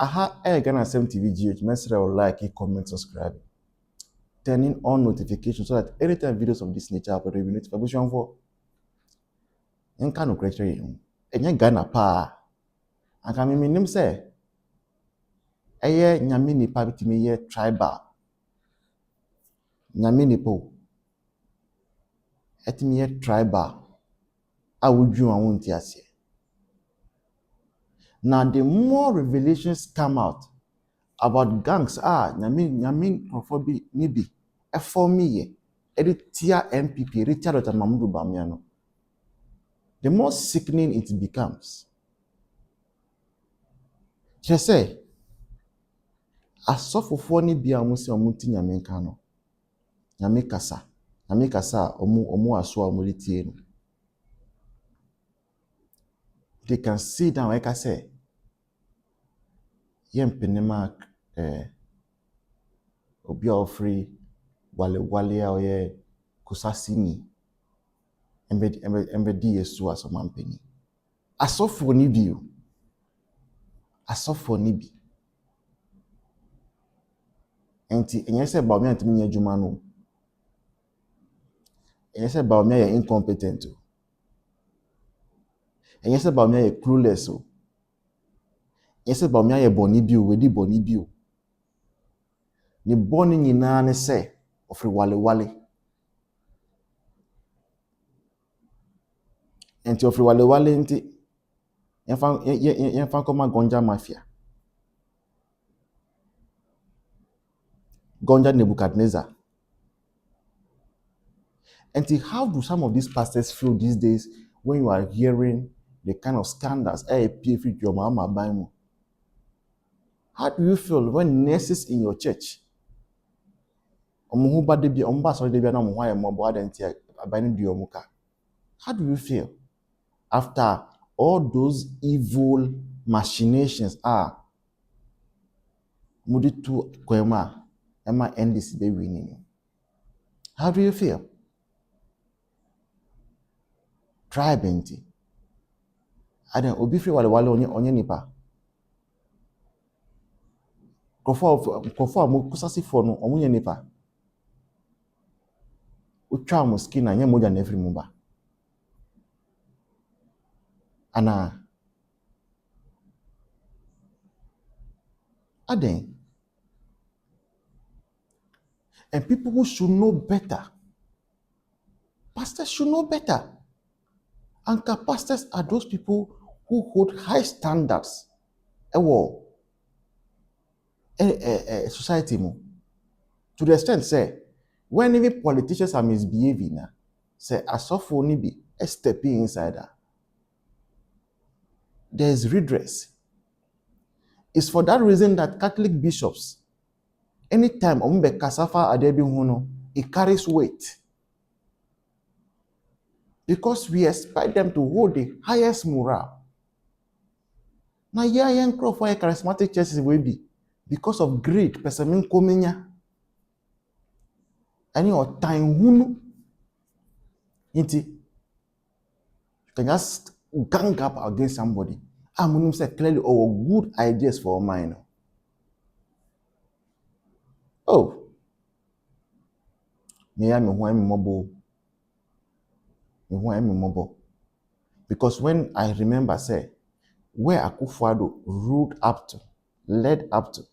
Aha, Ghana TV GH. Make sure you like, comment, subscribe. Turning on notifications so that anytime videos of this nature upload, you notification for. You can't create you. And you Ghana pa. And can me name say. Eye nyame nipa bitimi ye tribal. Nyame nipo. Etimi ye tribal. A wudwu an wonti ase. Now the more revelations come out about gangs, nyame profobi nibi. For me, tia MPP, Richard Mamudu Bawumia no. The more sickening it becomes. Just say, asofofo ni bia omo se omo ti nyame nka no. Nyame kasa omo aso omo tie no. They can sit down like I say. Yem penema obi ofri wale a oye kusasini embedi yesu asomampeni. Asofo ni bi o. Asofo ni bi. Enti enye se Bawumia ntimi nya adwuma no. Enye se Bawumia ye incompetent o. Enye se Bawumia ye clueless o. Enye se Bawumia ye boni bi o, wedi boni bi o. Ni boni nyina ne se ofri wale. Enti ofri wale nti yenfa koma Gonja mafia. Gonja Nebuchadnezzar. And how do some of these pastors feel these days when you are hearing the kind of scandals? How do you feel when nurses in your church, how do you feel after all those evil machinations muditu kwema ema NDC be winning? How do you feel? Tribe enti. Aden obi free wale onye nipa. Kofo mo kusasi fo no omunye nipa. Utwa mo skin na nye moja na efri mu ba. Ana Aden. And people who should know better. Pastors should know better. And pastors are those people who hold high standards. Society mo. To the extent say, when even politicians are misbehaving, say asofo ni bi stepping inside that. There is redress. It's for that reason that Catholic bishops, anytime ombe kasafa adebi huno, it carries weight. Because we expect them to hold the highest morale. Now, young crowd for charismatic churches will be because of greed, persemin komenya. And your time hunu. You can just gang up against somebody. I'm say clearly good ideas for mine. Oh, me mobile. Because when I remember, say, where Akufo-Addo led up to,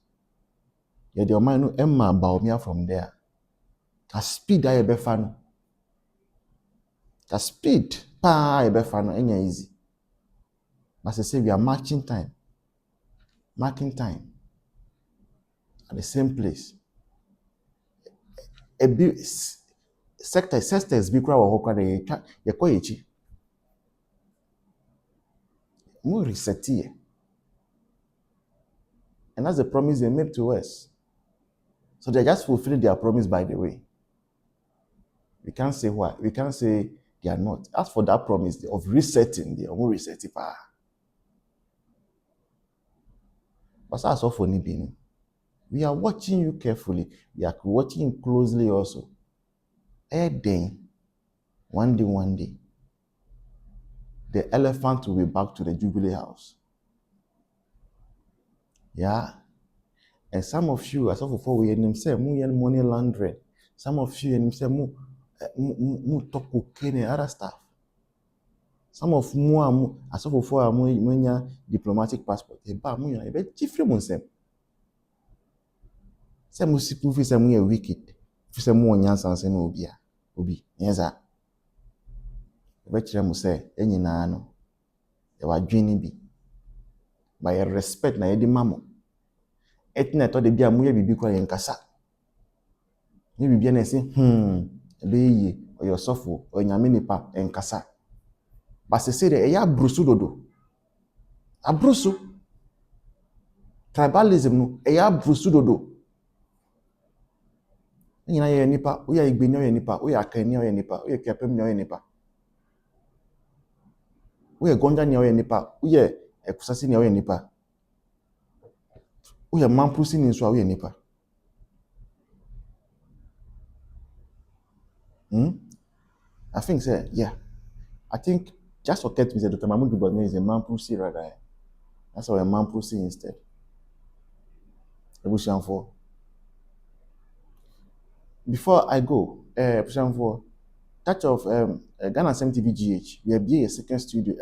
yeah, the man Emma Bawumia from there. A speed I be fan. A speed I be fan any easy. But I say we are marking time at the same place. A bit sectors be crowd or hokra ye koyechi. More reset here. And that's the promise they made to us. So they're just fulfilling their promise, by the way. We can't say what. We can't say they are not. As for that promise of resetting, they are more resetting. But that's all for Nibini. We are watching you carefully. We are watching you closely also. One day, the elephant will be back to the Jubilee House. Yeah. And some of you, as of for we say, money laundering. Some of you and say, mu talk cocaine and other stuff. Some of mu as of for mu diplomatic passport. Eba mu ya ebe chifre mu nsem. Say mu sipu fi say mu ye wicked. Fi say mu onyansa nsem na obi. Yeza. Ebe kire mu say enyina no. E wa dwene bi. By respect na ye di mamo. Etina to de bia mu ye bibi kwa ye nkasa. Ni bibi na say ebe ye oyo sofo onyame nipa enkasa. But say de eya brusu dodo. Abrusu. Tribalism no eya brusu dodo. Nyina ye nipa, wo ye igbeni ye nipa, wo ye akani ye nipa, wo ye kepem ye nipa. Wo ye gonda ye nipa, wo ye ekusasi ye nipa. Wo ye mampusi ni nso wo ye nipa. I think say yeah. I think just forget me say Dr. Mahmoud Dubonnet is a mampusi rather. That's why a mampusi instead. Ebushanfo. Before I go, Ebushanfo, touch of Ghana TV GH. We have a second studio,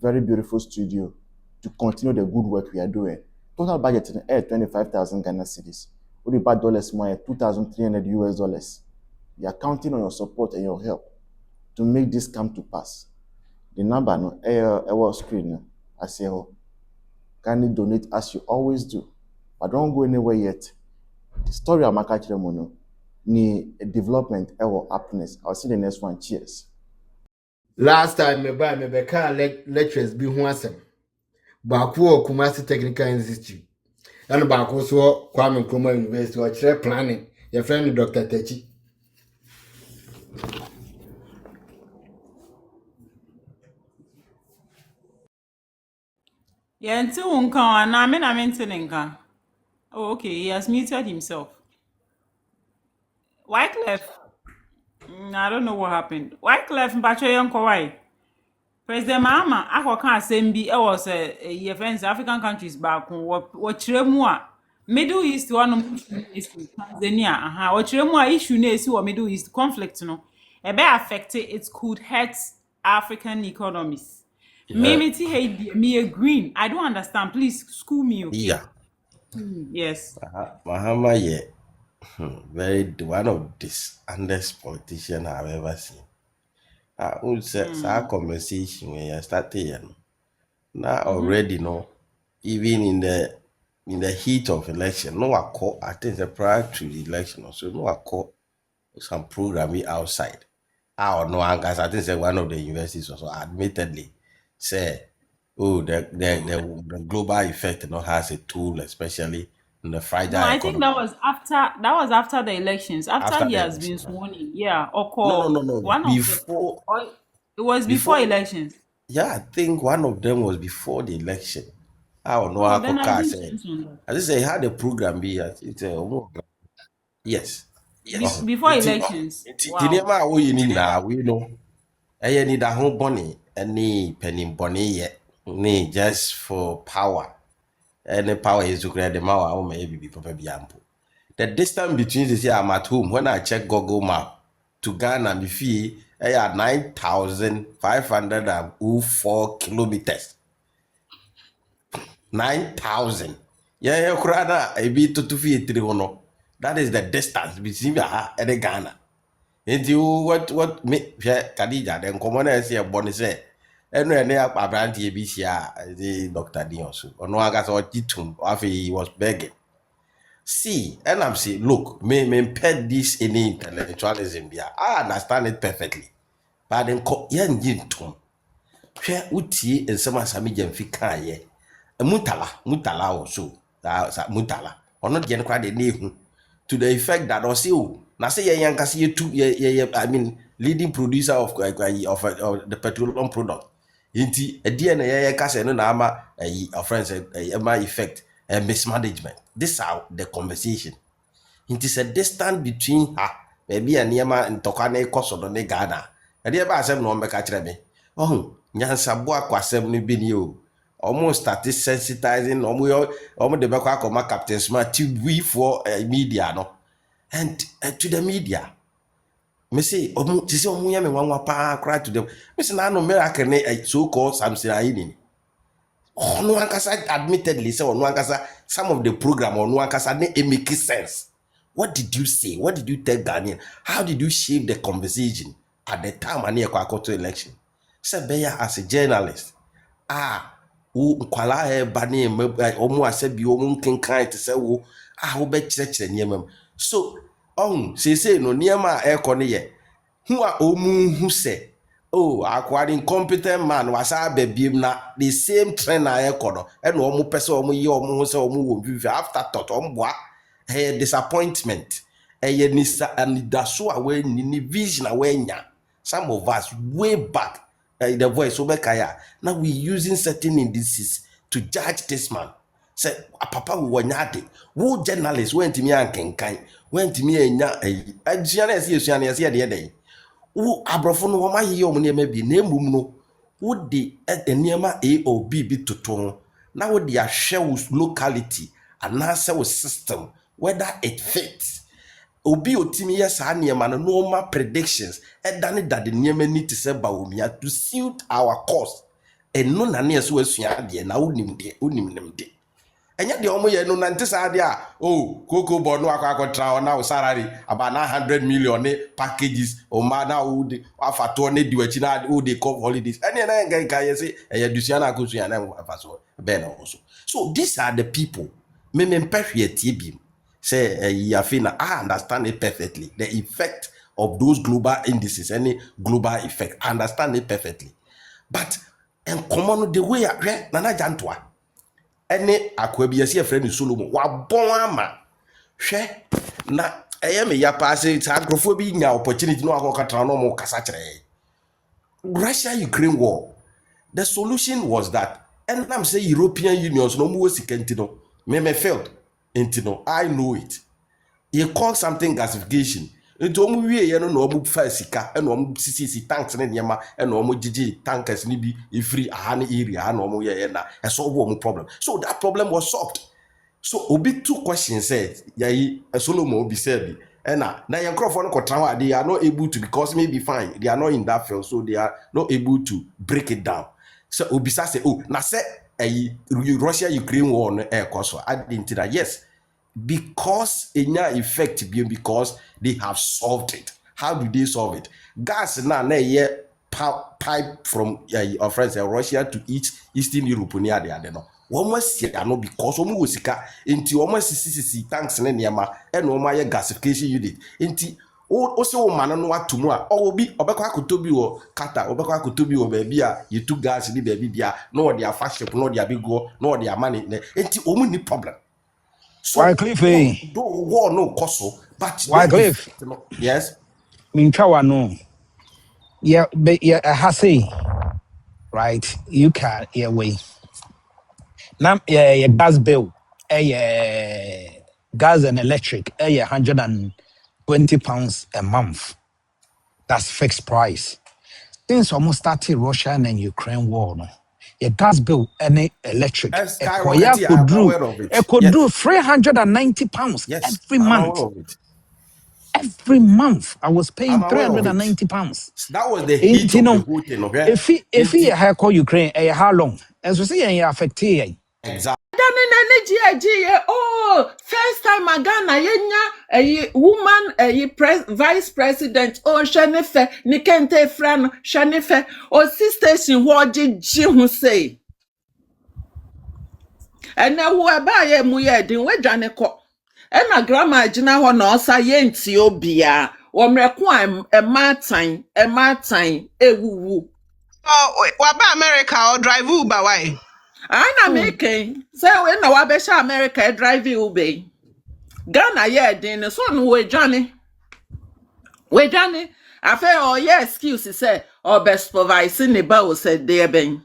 very beautiful studio to continue the good work we are doing. Total budget in 25,000 Ghana cedis. What about dollars more? $2,300. We are counting on your support and your help to make this come to pass. The number no our screen no, I say kindly donate as you always do, but don't go anywhere yet. The story of Makachi Mono ni development our happiness. I'll see the next one. Cheers. Last time me car lectures be ho asem. Baako Kumasi Technical Institute. And baako so Kwame Nkrumah University or chere planning. Your friend Dr. Techi. Yeah, until unka na me na mentioning. Oh, okay, he has muted himself. Wyclef, I don't know what happened. Wyclef mpacho yonko why? President Mahama akoka asem bi was a friends African countries back wo kire mu a Middle East one is Tanzania wo kire mu a issue na esi wo Middle East conflict no e be affect it could hurt African economies. Yeah. Me green. I don't understand. Please school me, okay? Yeah. Yes. Mahama, yeah. Very one of this underest politician I've ever seen. Who said our conversation when you started now already even in the heat of election, no I call I think prior to the election also no I call some programming outside. I don't know, I think say one of the universities also admittedly say the global effect has a tool, especially in the fragile No, I economy. think that was after the elections. After he the has been election. sworn in. Yeah. Or No. one Before, of it was before elections. Yeah, I think one of them was before the election. I don't know Oh, how then I didn't say. mention that. I just say he had a program be it's yes. Before elections. The name Wow. I we know. I need a whole bunny any penny bunny yet. Need just for power. Any power is to create the power or maybe be probably ample. The distance between the say I'm at home when I check Google map to Ghana me fee I had 9,504 kilometers. 9,000. Yeah, Kurana, a bit to feet 300. That is the distance between and Ghana. And you what me Kadija then come on and say a bonus say. And when they are Abranti BCA, the Dr. Dionsu, or no, I got what after he was begging. See, and I'm saying, look, me pet this any intellectualism here. I understand it perfectly. But then, yan yin tom. Share uti and some Sami Jamfika ye. Mutala also. Mutala. Or not gen quite a name to the effect that or see you. Now say yan kasi two I mean leading producer of the petroleum product. Inti a DNA kase no na ama friends a effect mismanagement. This is how the conversation. It is a distance between her maybe a niema and tokane koso do ne Ghana. And the asem no mbeka kire me. Oh, nyansa bo akwasem no bi ni o. almost started sensitizing almost the back of my Captain Smart TV for media no and to the media. Me say omu say omu ya me wanwa pa cry to them. Me say na no miracle ne so called Samson Ayini. No ankasa admittedly say no ankasa some of the program no ankasa ne make sense. What did you say? What did you tell Ghanaian? How did you shape the conversation at the time ani ekwa to election? Say beya as a journalist. Wo kwala e ba ne omu asebi omu nkenkan te say wo wo be kyerɛkyerɛ niamam. So say no niema eko ne ye who are who say acquiring incompetent man was baby na the same trend na eko and omu person omu ye omu say omu wo after thought omboa disappointment nisa and that's why ni vision awenya some of us way back the voice obekaya now we using certain indices to judge this man. Say papa we wanyade wo journalist went me ankenkan went me enya agiana esuana ese de dey wo abrofo no ma ye omne ma bi na emum no wo de eniema a o b bi toton na wo de ahwe wo locality and answer wo system whether it fits obi otimi yes aniema no normal predictions edane that the niema need to say Bawumia to suit our cause and no na na so asua de na onim de enya de omo ye no nante sa de koko bono akwakotra na salary about 900 million packages o ma na wo de afato ne diwachi na wo de come holidays ene na ngai ye say edusua na akosua na afaso be na also. So these are the people me mpehwe tie say yafina I understand it perfectly the effect of those global indices any global effect I understand it perfectly but en common the way na jantwa ene akwabi ase friend Solomon wa bon ama hwe na me ya paase agrofo bi nya opportunity no akokatra no mo kasa kire Russia Ukraine war. The solution was that and I'm say European Union no mo sikenti no me failed intino I know it. You call something gasification. Ento omu wie ye no na omu fa sika e na omu sisi tanks ne niema e na omu gigi tankers ni bi ifri ahane area na omu ye na e solve omu problem. So that problem was solved. So obi two questions said yayi Solomon obi said na your crofo no kotra they are not able to because maybe fine they are not in that field so they are not able to break it down. So obi say na say Russia Ukraine war no so I didn't that yes because enya effect because they have solved it. How do they solve it? Gas na ye pipe from our friends Russia to Eastern Europe near there no. Almost no because omu wosika enti almost sisi tanks ne niema e no ma ye gasification unit enti o se o man no atumu a obi obekwa akotobi wo kata obekwa akotobi wo baby a yetu gas ni baby dia no dey afaship no dey abigo no dey amani enti omu ni problem. So why Cliff do war no koso but why Cliff yes minkawa no yeah hasi right you can way now yeah gas bill gas and electric £120 a month. That's fixed price. Since almost started Russia and Ukraine war, no, your gas bill and electric it could do £390 yes, every month. Every month I was paying £390. That was the heat of the whole thing, okay? If you call Ukraine, how long? As we say, you affect exactly. First time Ghana yenya woman vice president Shanife Nikente Fran Shanife station ji hu say and na wo aba ye mu ye din wadwane ko e na grandma gina ho na osa ye nti obia wo mreko e matan ewuwu waba America or drive Uber why ana making say we na wa be sha America drive Uber Ghana ye din so no we dwane afa ye excuse say or best supervise ne ba o say dey ben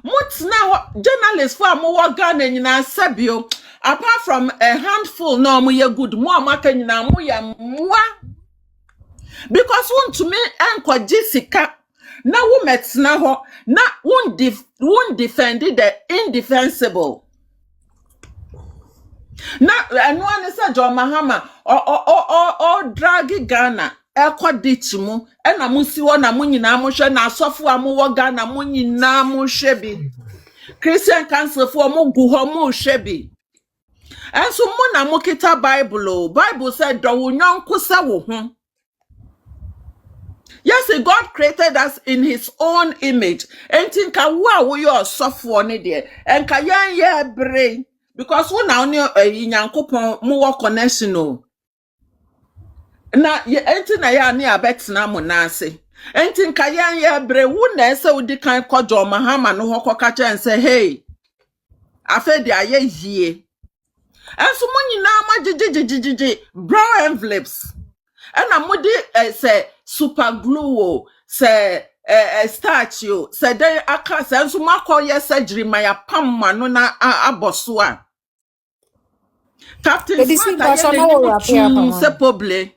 Mutina journalists for more Ghana nyina sabio apart from a handful no mo ye good more maka nyina mo ya mwa because want to me enko Jessica na wo metna ho na won defend the indefensible. Na eno ane se John Mahama o drag Ghana ekọ ditch mu e na musi wo na munyina mo hwe na asofo amo wo Ghana munyina mo hwe bi Christian council for mo gu ho mo hwe bi enso mo na mo kita Bible said do wo nyonko sa wo ho. Yes, God created us in his own image. And think we your software ni there. And ka yan brain because we now ni Nyankopon mo connection no. Na ye enti na ya ni abet na mo na ase. Enti ka yan brain wo na ese wo di kan ko John Mahama no ho koka and say hey. Afa di aye yie. Enso mo nyina ma gigi brown envelopes. And I'm say super glue, say starch you, say then I can't say so my call your surgery, my pam manona abosua. Captain Smart, se poble.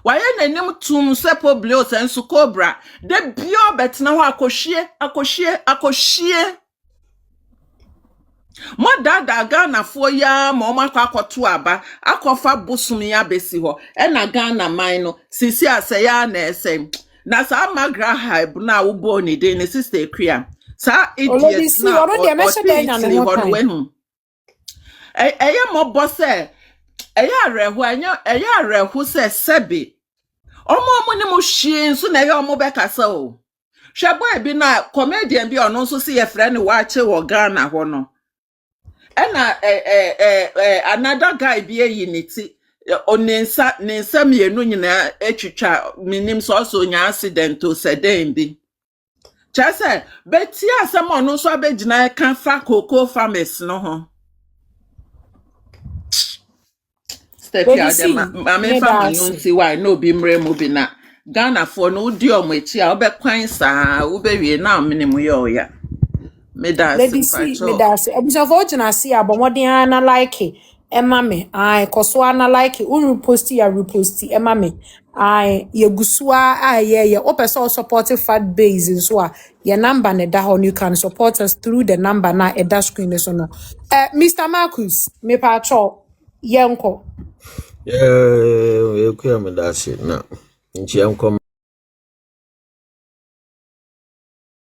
Why any name to se poble and so cobra? The pure bet now akoshie. Mo dada Ghana fo ya ma o akoto aba akofa bosumi ya besi ho e na Ghana man no sisi asaya na ese na sa magra hype na wo bo ni de ne sister ekua sa idiot na o de me se de nya ne ho eye mo bo se eye areho anya eye areho se sebe omo ni mo hwie nso na eye omo be kasa o hwe boy bi na comedian bi ono nso se ye frɛ ne wa che wo Ghana ho no. And another guy be a unity on Nensa me no nyina etwitwa minim so also nya accident to sedem bi. Chase beti asem ono so abegina kan fa cocoa farmers no ho. Step ya dem ma me fa no nti why no bi mre mu bi na Ghana for no di omo echi a obekwan saa obewie na minim ye oya. Lady C, medasi. Ebusa fortuna see abomodi ana like Emma me. Ai koso ana like reposti ya reposti Emma me. Ai yegusua ye opeso support fat base nso a your number ne da on you can support us through the number na e dash screen so no. Mr. Marcus, me pa cho yenko. Ekuya medasi na. Nchi yanko